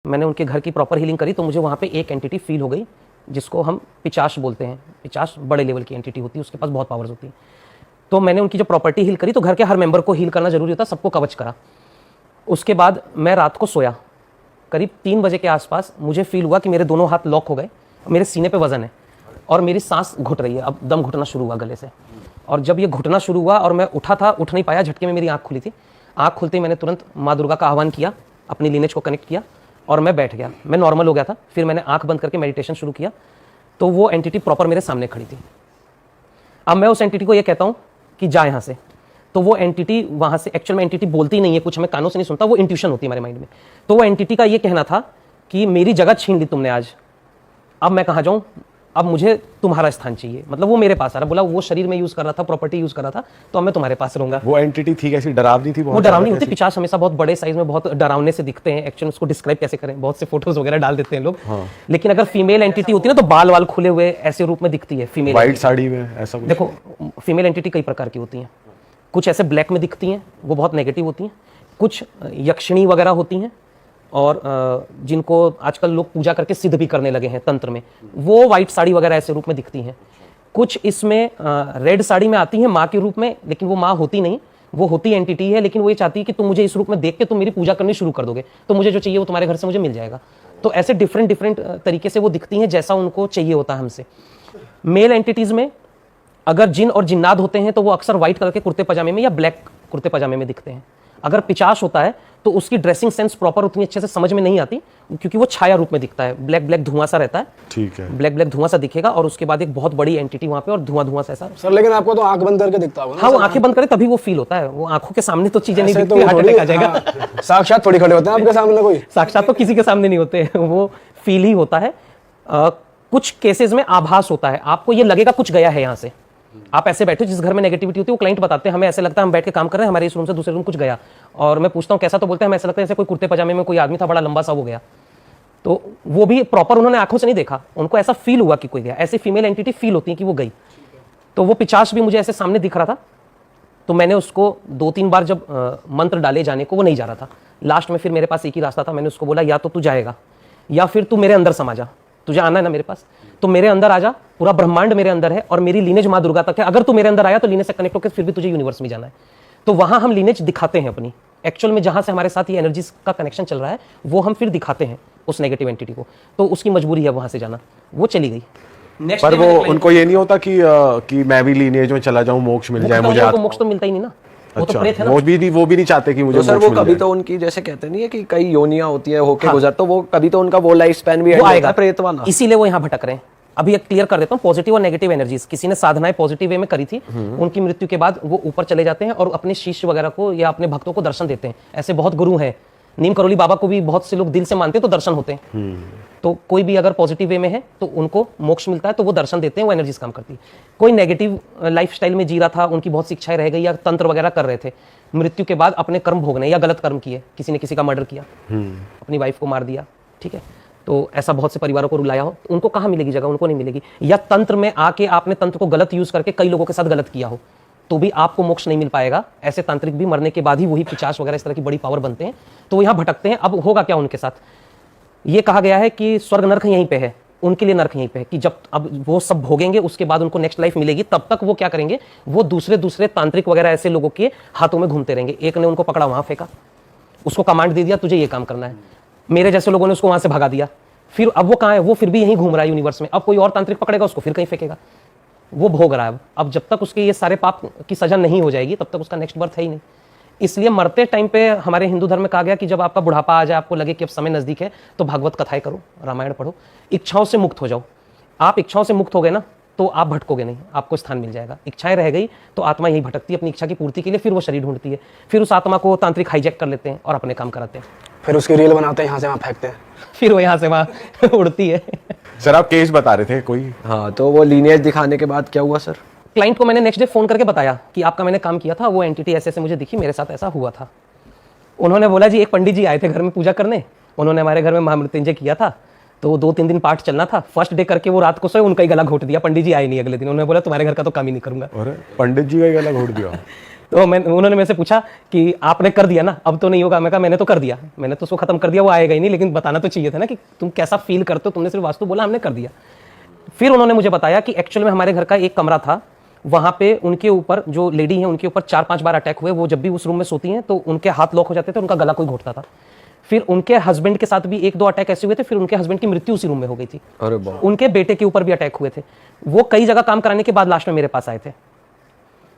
मैंने उनके घर की प्रॉपर हीलिंग करी तो मुझे वहाँ पे एक एंटिटी फील हो गई जिसको हम पिचाश बोलते हैं। पिचाश बड़े लेवल की एंटिटी होती है, उसके पास बहुत पावर्स होती है। तो मैंने उनकी जो प्रॉपर्टी हील करी, तो घर के हर मेंबर को हील करना जरूरी होता है, सबको कवच करा। उसके बाद मैं रात को सोया, करीब 3 बजे के आसपास मुझे फील हुआ कि मेरे दोनों हाथ लॉक हो गए, मेरे सीने पे वजन है और मेरी सांस घुट रही है, अब दम घुटना शुरू हुआ गले से। और जब ये घुटना शुरू हुआ और मैं उठा था, उठ नहीं पाया, झटके में मेरी आँख खुली थी। आँख खुलते ही मैंने तुरंत माँ दुर्गा का आह्वान किया, अपनी लीनेज को कनेक्ट किया और मैं बैठ गया। मैं नॉर्मल हो गया था। फिर मैंने आँख बंद करके मेडिटेशन शुरू किया, तो वो एंटिटी प्रॉपर मेरे सामने खड़ी थी। अब मैं उस एंटिटी को ये कहता हूँ कि जा यहाँ से, तो वो एंटिटी वहाँ से, एक्चुअल में एंटिटी बोलती नहीं है कुछ, हमें कानों से नहीं सुनता, वो इंट्यूशन होती है हमारे माइंड में। तो वो एंटिटी का ये कहना था कि मेरी जगह छीन ली तुमने आज, अब मैं कहाँ जाऊँ, अब मुझे तुम्हारा स्थान चाहिए। मतलब वो मेरे पास आ रहा, बोला वो शरीर में यूज कर रहा था, प्रॉपर्टी यूज कर रहा था, तो अब मैं तुम्हारे पास रहूंगा। वो एंटिटी थी कैसी, डरावनी थी? वो डरावनी होती है। पिशाच हमेशा बहुत बड़े साइज में, बहुत डरावने से दिखते हैं। एक्चुअली उसको डिस्क्राइब कैसे करें, बहुत से फोटोज वगैरह डाल देते हैं लोग। लेकिन अगर फीमेल एंटिटी होती है ना, तो बाल वाल खुले हुए ऐसे रूप में दिखती है फीमेल। व्हाइट साड़ी में ऐसा कुछ? देखो, फीमेल एंटिटी कई प्रकार की होती हैं। कुछ ऐसे ब्लैक में दिखती हैं, वो बहुत नेगेटिव होती हैं। कुछ यक्षिणी वगैरह होती हैं, और जिनको आजकल लोग पूजा करके सिद्ध भी करने लगे हैं तंत्र में, वो व्हाइट साड़ी वगैरह ऐसे रूप में दिखती हैं। कुछ इसमें रेड साड़ी में आती हैं माँ के रूप में, लेकिन वो माँ होती नहीं, वो होती एंटिटी है, लेकिन वो ये चाहती है कि तुम मुझे इस रूप में देख के तुम मेरी पूजा करनी शुरू कर दोगे, तो मुझे जो चाहिए वो तुम्हारे घर से मुझे मिल जाएगा। तो ऐसे डिफरेंट तरीके से वो दिखती हैं, जैसा उनको चाहिए होता है हमसे। मेल एंटिटीज में अगर जिन और जिन्नात होते हैं तो वो अक्सर व्हाइट कलर के कुर्ते पजामे में या ब्लैक कुर्ते पजामे में दिखते हैं। अगर पिचाश होता है तो उसकी ड्रेसिंग सेंस प्रॉपर उतनी अच्छे से समझ में नहीं आती, क्योंकि वो छाया रूप में दिखता है, ब्लैक ब्लैक धुआं सा रहता है। ठीक है, ब्लैक ब्लैक धुआं सा दिखेगा और उसके बाद एक बहुत बड़ी एंटिटी वहां पे और धुआं धुआं सा ऐसा। सर लेकिन आपको तो आंख बंद करके दिखता होगा ना? हाँ, वो आंखें बंद करे तभी वो फील होता है। वो आंखों के सामने तो चीजें नहीं दिखती, हार्ट अटैक आ जाएगा। साक्षात थोड़ी खड़े होते हैं आपके सामने कोई? साक्षात तो किसी के सामने नहीं होते, वो फील ही होता है। कुछ केसेस में आभास होता है, आपको ये लगेगा कुछ गया है यहाँ से। आप ऐसे बैठे, जिस घर में नेगेटिविटी होती है वो क्लाइंट बताते हैं, हमें ऐसे लगता है हम बैठ के काम कर रहे हैं, हमारे इस रूम से दूसरे रूम कुछ गया, और मैं पूछता हूँ कैसा, तो बोलते हैं हमें ऐसा लगता है जैसे कोई कुर्ते पजामे में कोई आदमी था, बड़ा लंबा सा वो गया। तो वो भी प्रॉपर उन्होंने आंखों से नहीं देखा, उनको ऐसा फील हुआ कि कोई गया। ऐसे फीमेल एंटिटी फील होती है कि वो गई। तो वो पिचाश भी मुझे ऐसे सामने दिख रहा था, तो मैंने उसको 2-3 बार जब मंत्र डाले जाने को, वो नहीं जा रहा था। लास्ट में फिर मेरे पास एक ही रास्ता था, मैंने उसको बोला या तो तू जाएगा या फिर तू मेरे अंदर समा जा, तुझे आना है ना मेरे पास, तो मेरे अंदर आ जा। पूरा ब्रह्मांड मेरे अंदर है और मेरी लीनेज माँ दुर्गा तक है। अगर तू मेरे अंदर आया तो लीनेज से कनेक्ट होकर फिर भी तुझे यूनिवर्स में जाना है। तो वहां हम लीनेज दिखाते हैं अपनी, एक्चुअल में जहां से हमारे साथ ये एनर्जीज का कनेक्शन चल रहा है, वो हम फिर दिखाते हैं उस नेगेटिव एंटिटी को। तो उसकी मजबूरी है वहां से जाना, वो चली गई। पर वो उनको ये नहीं होता कि मैं भी लीनिएज में चला जाऊं, मोक्ष मिल जाए मुझे? मोक्ष तो मिलता ही नहीं ना, वो तो प्रेत है ना। वो भी नहीं चाहते कि मुझे तो सर मोक्ष वो मिल कभी जाए। तो उनकी, जैसे कहते नहीं है कि कई योनियां होती है होके गुजर, तो वो कभी तो उनका वो लाइफ स्पैन भी आएगा प्रेत वाला, इसीलिए वो यहाँ भटक रहे हैं। अभी एक क्लियर कर देता हूँ, पॉजिटिव और नेगेटिव एनर्जीज, किसी ने साधनाएं पॉजिटिव वे में करी थी, उनकी मृत्यु के बाद वो ऊपर चले जाते हैं और अपने शिष्य वगैरह को या अपने भक्तों को दर्शन देते हैं। ऐसे बहुत गुरु हैं, नीम करोली बाबा को भी बहुत से लोग दिल से मानते हैं तो दर्शन होते हैं। तो कोई भी अगर पॉजिटिव वे में है तो उनको मोक्ष मिलता है, तो वो दर्शन देते हैं, वो एनर्जीज काम करती है। कोई नेगेटिव लाइफस्टाइल में जी रहा था, उनकी बहुत सी इच्छाएं रह गई या तंत्र वगैरह कर रहे थे, मृत्यु के बाद अपने कर्म भोगने या गलत कर्म किए, किसी ने किसी का मर्डर किया, अपनी वाइफ को मार दिया, ठीक है, तो ऐसा बहुत से परिवारों को रुलाया हो, तो उनको कहाँ मिलेगी जगह? उनको नहीं मिलेगी। या तंत्र में आके आपने तंत्र को गलत यूज करके कई लोगों के साथ गलत किया हो, तो भी आपको मोक्ष नहीं मिल पाएगा। ऐसे तांत्रिक भी मरने के बाद ही वही पिचाश वगैरह इस तरह की बड़ी पावर बनते हैं, तो वो यहाँ भटकते हैं। अब होगा क्या उनके साथ? ये कहा गया है कि स्वर्ग नरक यहीं पे है, उनके लिए नरक यहीं पे है, कि जब अब वो सब भोगेंगे उसके बाद उनको नेक्स्ट लाइफ मिलेगी, तब तक वो क्या करेंगे, वो दूसरे तांत्रिक वगैरह ऐसे लोगों के हाथों में घूमते रहेंगे। एक ने उनको पकड़ा, वहां फेंका, उसको कमांड दे दिया तुझे ये काम करना है, मेरे जैसे लोगों ने उसको वहां से भगा दिया, फिर अब वो कहाँ है? वो फिर भी यहीं घूम रहा है यूनिवर्स में। अब कोई और तांत्रिक पकड़ेगा उसको, फिर कहीं फेंकेगा, वो भोग रहा है। अब जब तक उसके ये सारे पाप की सजा नहीं हो जाएगी तब तक उसका नेक्स्ट बर्थ है ही नहीं। इसलिए मरते टाइम पे हमारे हिंदू धर्म में कहा गया कि जब आपका बुढ़ापा आ जाए, आपको लगे कि अब समय नजदीक है, तो भागवत कथाएं करो, रामायण पढ़ो, इच्छाओं से मुक्त हो जाओ। आप इच्छाओं से मुक्त हो गए ना तो आप भटकोगे नहीं, आपको स्थान मिल जाएगा। इच्छाएं रह गई तो आत्मा यही भटकती है अपनी इच्छा की पूर्ति के लिए, फिर वो शरीर ढूंढती है, फिर उस आत्मा को तांत्रिक हाईजैक कर लेते हैं और अपने काम कराते हैं, फिर उसकी रील बनाते हैं, यहाँ से वहाँ फेंकते हैं, फिर वो यहाँ से वहाँ उड़ती है। सर आप केस बता रहे थे कोई? हाँ, तो वो लीनियज दिखाने के बाद क्या हुआ सर? क्लाइंट को मैंने नेक्स्ट डे फोन करके बताया कि आपका मैंने काम किया था, वो एंटिटी ऐसे ऐसे मुझे दिखी, मेरे साथ ऐसा हुआ था। उन्होंने बोला जी एक पंडित जी आए थे घर में पूजा करने, उन्होंने हमारे घर में महामृत्युंजय किया था, तो 2-3 दिन पाठ चलना था। फर्स्ट डे करके वो रात को सोए, उनका ही गला घोट दिया। पंडित जी आए नहीं अगले दिन, उन्होंने बोला तुम्हारे घर का तो काम ही नहीं करूंगा। अरे पंडित जी का ही गला घोट दिया। तो उन्होंने मेरे से पूछा कि आपने कर दिया ना, अब तो नहीं होगा। मैं कहा मैंने तो कर दिया, मैंने तो उसको खत्म कर दिया, वो आएगा ही नहीं, लेकिन बताना तो चाहिए था ना कि तुम कैसा फील करते हो, तुमने सिर्फ वास्तु बोला, हमने कर दिया। फिर उन्होंने मुझे बताया कि एक्चुअल में हमारे घर का एक कमरा था, वहां पे उनके ऊपर जो लेडी है उनके ऊपर 4-5 बार अटैक हुए। वो जब भी उस रूम में सोती हैं तो उनके हाथ लॉक हो जाते थे, उनका गला कोई घोटता था। फिर उनके हस्बैंड के साथ भी 1-2 अटैक ऐसे हुए थे, फिर उनके हस्बैंड की मृत्यु उसी रूम में हो गई थी। अरे बाप। उनके बेटे के ऊपर भी अटैक हुए थे। वो कई जगह काम कराने के बाद लास्ट में मेरे पास आए थे,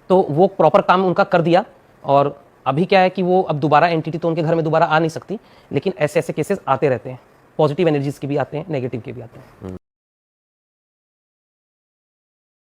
तो वो प्रॉपर काम उनका कर दिया। और अभी क्या है कि वो अब दोबारा एंटिटी तो उनके घर में दोबारा आ नहीं सकती, लेकिन ऐसे ऐसे केसेस आते रहते हैं। पॉजिटिव एनर्जीज के भी आते हैं, नेगेटिव के भी आते हैं।